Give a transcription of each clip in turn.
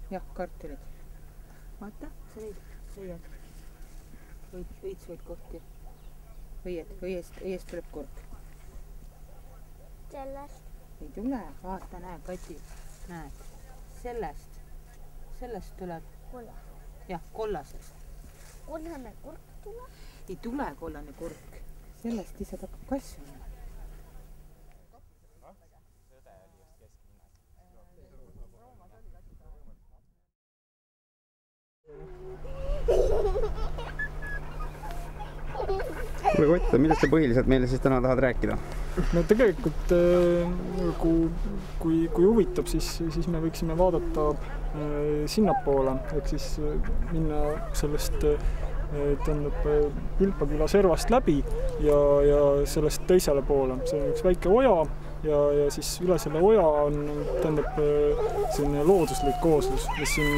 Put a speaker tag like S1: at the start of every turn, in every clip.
S1: Jah, kartulid. Vaata, sa õied. Õits võid kohti. Õiest tuleb kurk.
S2: Sellest?
S1: Ei tule, vaata, näe, Kati. Näed, sellest tuleb.
S2: Kolla.
S1: Jah, kollasest.
S2: Kollane kurk tuleb?
S1: Ei tule kollane kurk. Sellest lihtsalt hakkab kasvama.
S3: Kuule Kott, millest sa põhiliselt meile siis täna tahad rääkida?
S4: No tegelikult kui huvitab, siis me võiksime vaadata sinnapoole, ehk siis minna sellest Pilpa küla servast läbi ja sellest teisele poole. See on üks väike oja ja siis üle selle oja on selline looduslik kooslus, mis siin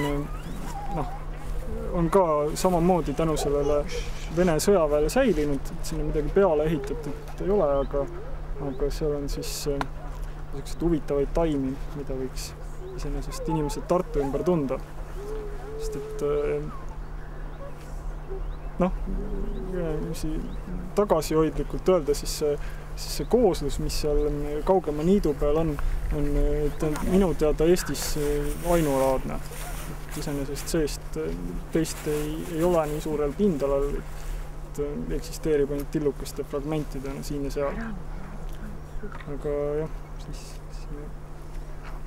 S4: on ka samamoodi tänu sellele Vene sõjaväele säilinud, et sinna midagi peale ehitatud ei ole, aga seal on siis niisugused huvitavaid taimi, mida võiks iseenesest inimesed Tartu ümber tunda. Sest et tagasihoidlikult öelda, siis see kooslus, mis seal kaugema niidu peal on minu teada Eestis ainulaadne. Iseenesest seest teist ei ole nii suurel pindalal, et eksisteerib ainult tillukeste fragmentidena siin ja seal. Aga jah, siis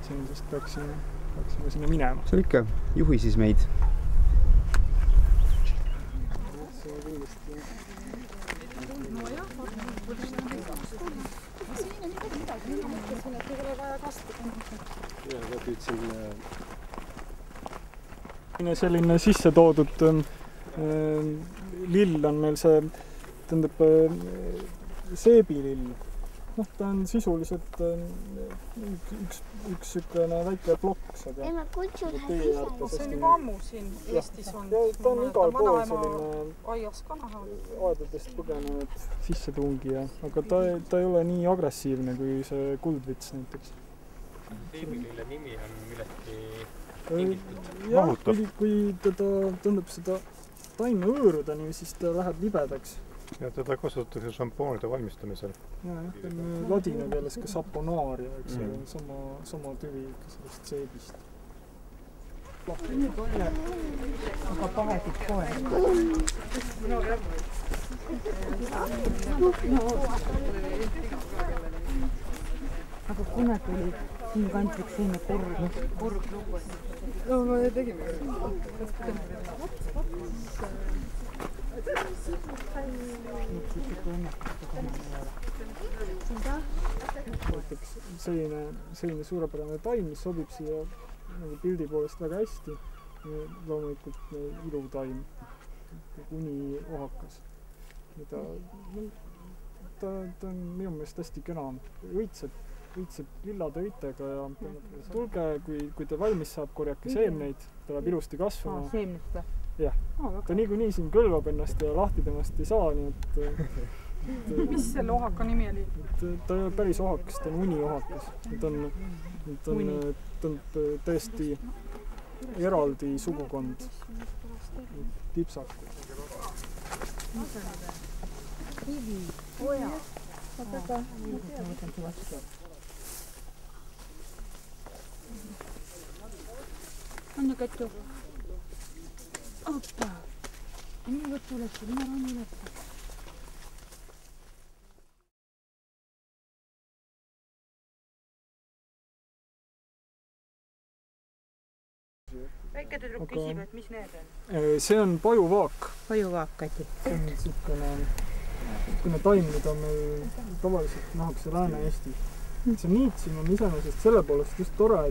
S4: iseenesest peaksime sinna minema.
S3: See on ikka, juhi siis meid.
S4: Selline sisse toodud lill on meil see, seebilill. Ta on sisuliselt üks sükene väike ploks.
S2: Ei, ma kutsun
S5: see on juba ammu siin Eestis on.
S4: Ta on igal pool selline
S5: aias ka näha.
S4: aedadest põgenenud sissetungija, aga ta ei ole nii agressiivne kui see kuldvits näiteks.
S6: Seebilille nimi on millestki
S4: jah, kui seda taime õõruda, siis ta läheb libedaks.
S6: Ja teda kasutatakse šampoonide valmistamisel.
S4: Ja, ladina keeles ka saponaaria, eks sama tüvi sellest seebist.
S1: Nüüd olla, aga pahesid kohe. Aga kuna tuli siin kantriks selline kurg lugu?
S5: No me tegime.
S4: Selline suurepärane taim, mis sobib siia pildi poolest väga hästi. Loomulikult ilutaim, uniohakas. Ta on minu meelest hästi kena. Õitseb lillade õitega ja tulge, kui ta valmis saab, korjake seemneid, ta läheb ilusti kasvama.
S1: Seemnest või?
S4: Jah, ta niikuinii siin kõlvab ennast ja lahti temast ei saa, nii et
S5: mis selle ohaka nimi oli?
S4: Ta ei ole päris ohakas, ta on uniohakas. Ta on täiesti eraldi sugukond. Tipsakud.
S1: Kivi, oja. On ju Katju? Oppa! Minu võtta ülesse, minu rannu ülesse. Väike tüdruk küsib, et mis need on?
S4: See on pajuvaak.
S1: Pajuvaak, Kati.
S4: See on niisugune taim, mida meil tavaliselt nähakse Lääne-Eestis. See niit siin on iseenesest selle poolest just tore,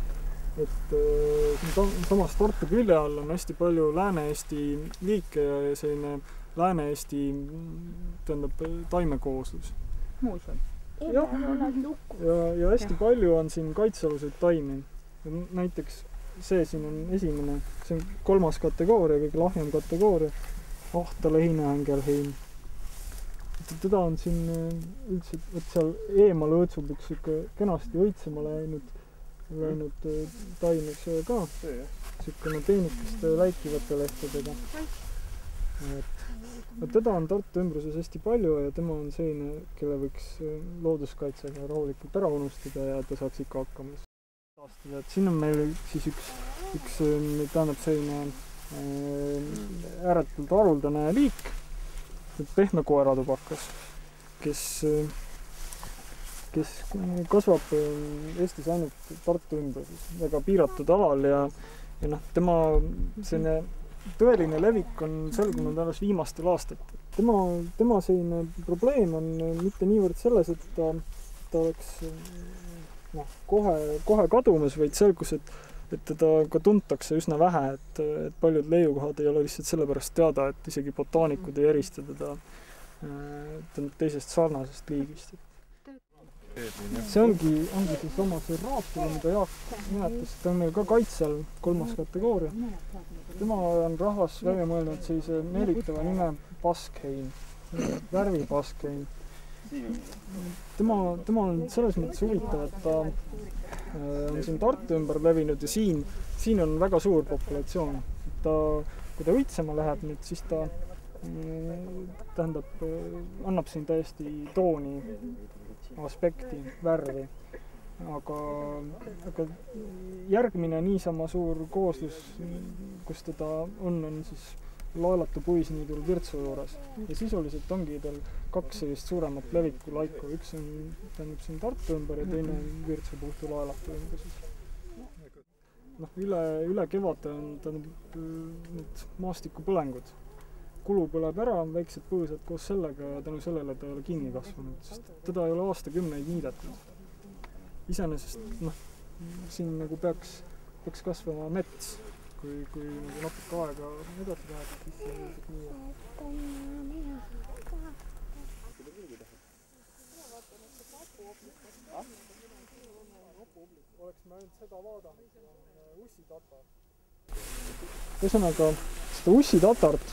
S4: et samas Tartu külje all on hästi palju Lääne-Eesti liike ja selline Lääne-Eesti taimekooslus.
S1: Muuseum.
S4: Ja hästi palju on siin kaitsealuseid taimi. Näiteks see siin on esimene, see on 3. kategooria, kõige lahjem kategooria. Ahtale Hinäängelheim. Teda on siin üldse, et seal eemale õõtsub üks kenasti õitsema läinud läinud taim, eks ole ka. Niisugune peenikeste läikivate lehtedega. Teda on Tartu ümbruses hästi palju ja tema on selline, kelle võiks looduskaitsega rahulikult ära unustada ja ta saaks ikka hakkama. Et siin on meil siis üks tähendab selline ääretult haruldane liik, pehme koeratubakas, kes kasvab Eestis ainult Tartu ümbruses, väga piiratud alal ja tema selline tõeline levik on selgunud alles viimastel aastatel. Tema selline probleem on mitte niivõrd selles, et ta oleks kohe kadumas, vaid selgus, et teda ka tuntakse üsna vähe, et paljud leiukohad ei ole lihtsalt sellepärast teada, et isegi botaanikud ei erista teda teisest sarnasest liigist. See ongi siis oma see raapsule, mida Jaak nimetas, ta on meil ka kaitsel 3. kategooria. Tema on rahvas välja mõelnud sellise meelitava nime Baskheim, värvi Baskheim. Tema on selles mõttes huvitav, et ta on siin Tartu ümber levinud ja siin on väga suur populatsioon. Kui ta õitsema läheb nüüd, siis ta annab siin täiesti tooni, aspekti, värvi. Aga järgmine niisama suur kooslus, kus teda on siis laelatu puisniidul Virtsu juures. Ja sisuliselt ongi tal 2 sellist suuremat leviku laiku. Üks on siin Tartu ümber ja teine on Virtsu puhtu laelatu ümber. Üle kevade on need maastikupõlengud. Kulu põleb ära, väiksed põõsad koos sellega ja tänu sellele ta ei ole kinni kasvanud, sest teda ei ole aastakümneid niidetud. Iseenesest, siin nagu peaks kasvama mets, kui natuke aega edasi läheb, siis see nii. Oleks me ainult seda vaadanud, ussitatar. Ühesõnaga, seda ussitatart,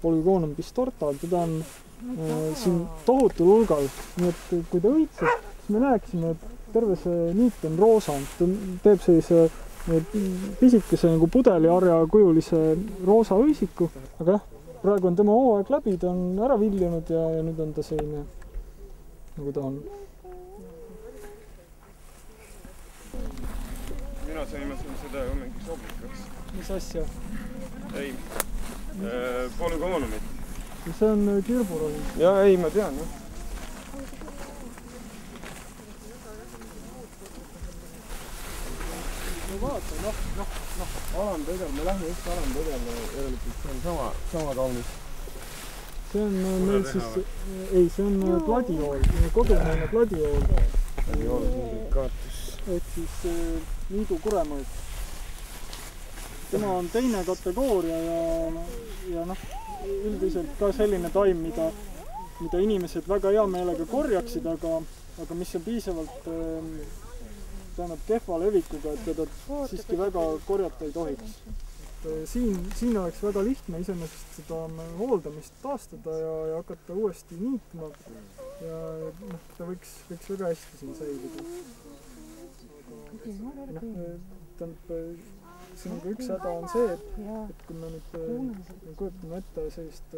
S4: Polygonum pistorta, teda on siin tohutul hulgal, nii et kui ta õitseb, siis me näeksime, et terve see niit on roosa. Ta teeb sellise pisikese nagu pudeliharja kujulise roosa õisiku, aga praegu on tema hooaeg läbi, ta on ära viljunud ja nüüd on ta selline, nagu ta on.
S7: Mina sõimasin seda ju mingiks oblikaks.
S4: Mis asja?
S7: Ei, Polygonumit.
S4: See on kirburohi.
S7: Jaa, ei, ma tean, jah.
S4: No vaata,
S7: Alamtõdel, me lähme just Alamtõdel, järelikult see on sama kaunis.
S4: See on meil siis, see on Gladiool, kodumaine Gladiool.
S7: Gladiool on kaatus.
S4: Ehk siis niidu kuremõõt. Tema on 2. kategooria ja üldiselt ka selline taim, mida inimesed väga hea meelega korjaksid, aga mis on piisavalt kehva levikuga, et teda siiski väga korjata ei tohiks. Siin oleks väga lihtne iseenesest seda hooldamist taastada ja hakata uuesti niitma ja ta võiks väga hästi siin säilida. Siin on ka üks häda on see, et kui me nüüd kujutame ette sellist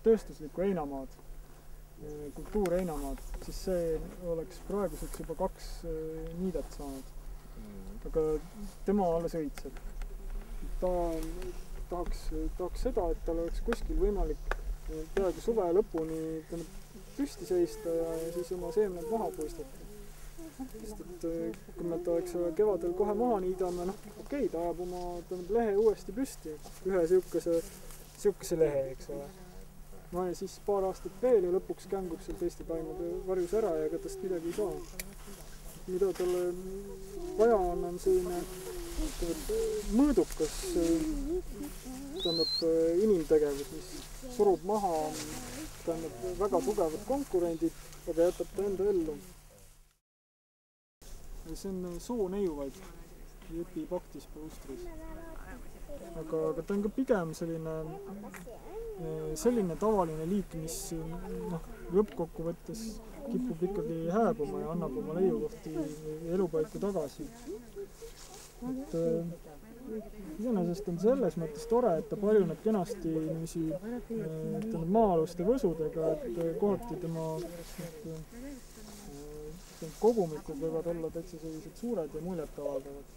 S4: tööstuslikku heinamaad, kultuurheinamaad, siis see oleks praeguseks juba 2 niidet saanud. Aga tema alles õitseb. Ta tahaks seda, et tal oleks kuskil võimalik peaaegu suve lõpuni püsti seista ja siis oma seemned maha puistata. Sest et kui me ta kevadel kohe maha niidame, okei, ta ajab oma lehe uuesti püsti, ühe siukese lehe, eks ole. Ja siis paar aastat veel ja lõpuks kängub seal teiste taimede varjus ära ja ega tast midagi ei saa. Mida talle vaja on selline mõõdukas inimtegevus, mis surub maha väga tugevad konkurendid, aga jätab ta enda ellu. See on sooneiuvaid. Epipactis paustris. Aga ta on ka pigem selline tavaline liik, mis lõppkokkuvõttes kipub ikkagi hääbuma ja annab oma leiukohti elupaiku tagasi. Et iseenesest on selles mõttes tore, et ta paljuneb kenasti maa-aluste võsudega, et kohati tema kogumikud võivad olla täitsa sellised suured ja muljet avaldavad.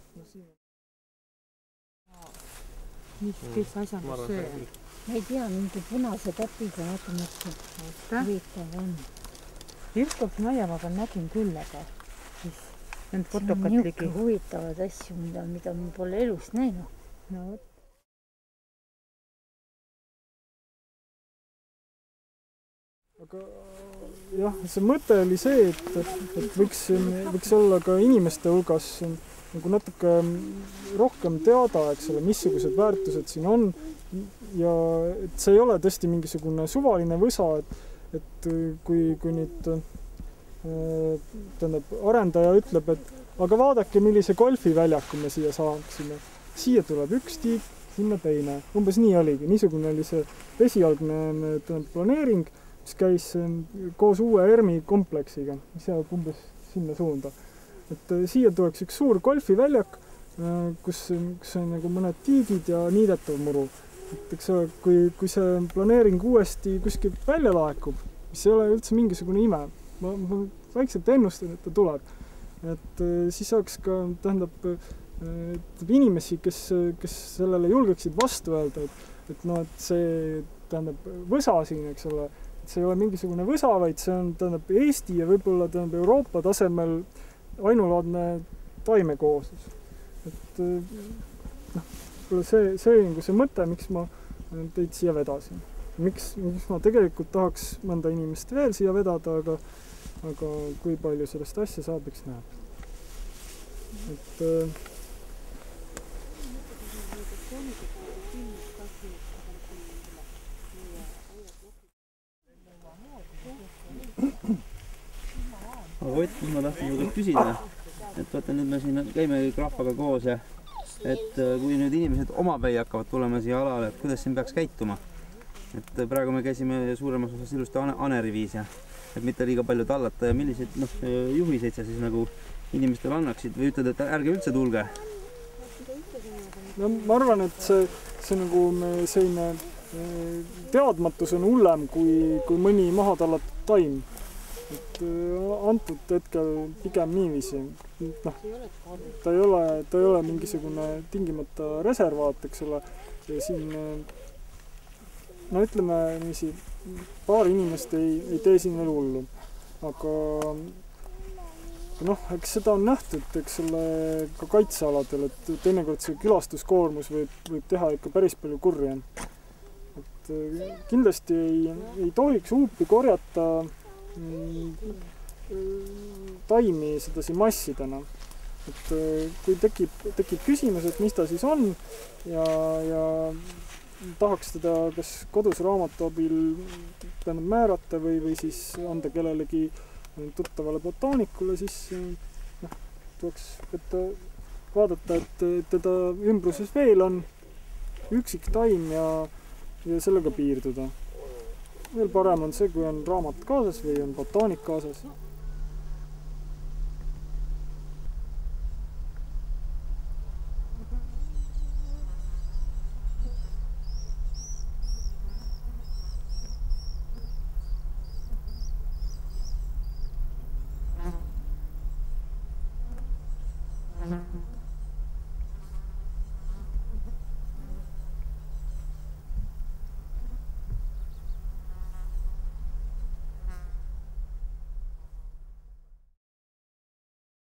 S1: Kes asjandus sööja?
S2: Ma ei tea, mingi punase täpiga vaatamatki. Huvitav on.
S1: Ükskord Maiamaa peal nägin küll, aga siis need fotokad
S2: Niuke
S1: ligi.
S2: huvitavad asju, mida ma pole elus näinud.
S1: No vot.
S4: Aga jah, see mõte oli see, et võiks olla ka inimeste hulgas nagu natuke rohkem teada, eks ole, missugused väärtused siin on ja et see ei ole tõesti mingisugune suvaline võsa, et kui nüüd arendaja ütleb, et aga vaadake, millise golfiväljaku me siia saaksime. Siia tuleb üks tiik, sinna teine. Umbes nii oligi. Niisugune oli see esialgne planeering, mis käis koos uue ERMi kompleksiga, mis jääb umbes sinna suunda. Et siia tuleks üks suur golfiväljak, kus on nagu mõned tiigid ja niidetav muru. Et eks ole, kui see planeering uuesti kuskilt välja laekub, mis ei ole üldse mingisugune ime. Ma vaikselt ennustan, et ta tuleb. Et siis oleks ka, tähendab, inimesi, kes sellele julgeksid vastu öelda, et see tähendab võsa siin, eks ole, et see ei ole mingisugune võsa, vaid see on tähendab Eesti ja võib-olla tähendab Euroopa tasemel ainulaadne taimekooslus. Et see on see mõte, miks ma teid siia vedasin. Miks ma tegelikult tahaks mõnda inimest veel siia vedada, aga kui palju sellest asja saab, eks näeb. Et
S3: aga Ott, ma tahtsin ju küsida, et vaata nüüd me siin käime rahvaga koos ja et kui nüüd inimesed omapäi hakkavad tulema siia alale, et kuidas siin peaks käituma? Et praegu me käisime suuremas osas ilusti Aneriviis ja et mitte liiga palju tallata ja milliseid juhiseid sa siis nagu inimestele annaksid või ütled, et ärge üldse tulge?
S4: No, ma arvan, et see nagu selline teadmatus on hullem kui mõni maha tallatud taim. Et antud hetkel pigem niiviisi. Ta ei ole mingisugune tingimata reservaat, eks ole. Ja siin, ütleme niiviisi, paar inimest ei tee siin veel hullu. Aga eks seda on nähtud, eks ole, ka kaitsealadel, et teinekord see külastuskoormus võib teha ikka päris palju kurja. Et kindlasti ei tohiks huupi korjata taimi sedasi massidena. Et kui tekib küsimus, et mis ta siis on ja tahaks teda kas kodus raamatu abil määrata või siis anda kellelegi tuttavale botaanikule, siis tuleks vaadata, et teda ümbruses veel on üksik taim ja sellega piirduda. Veel parem on see, kui on raamat kaasas või on botaanik kaasas.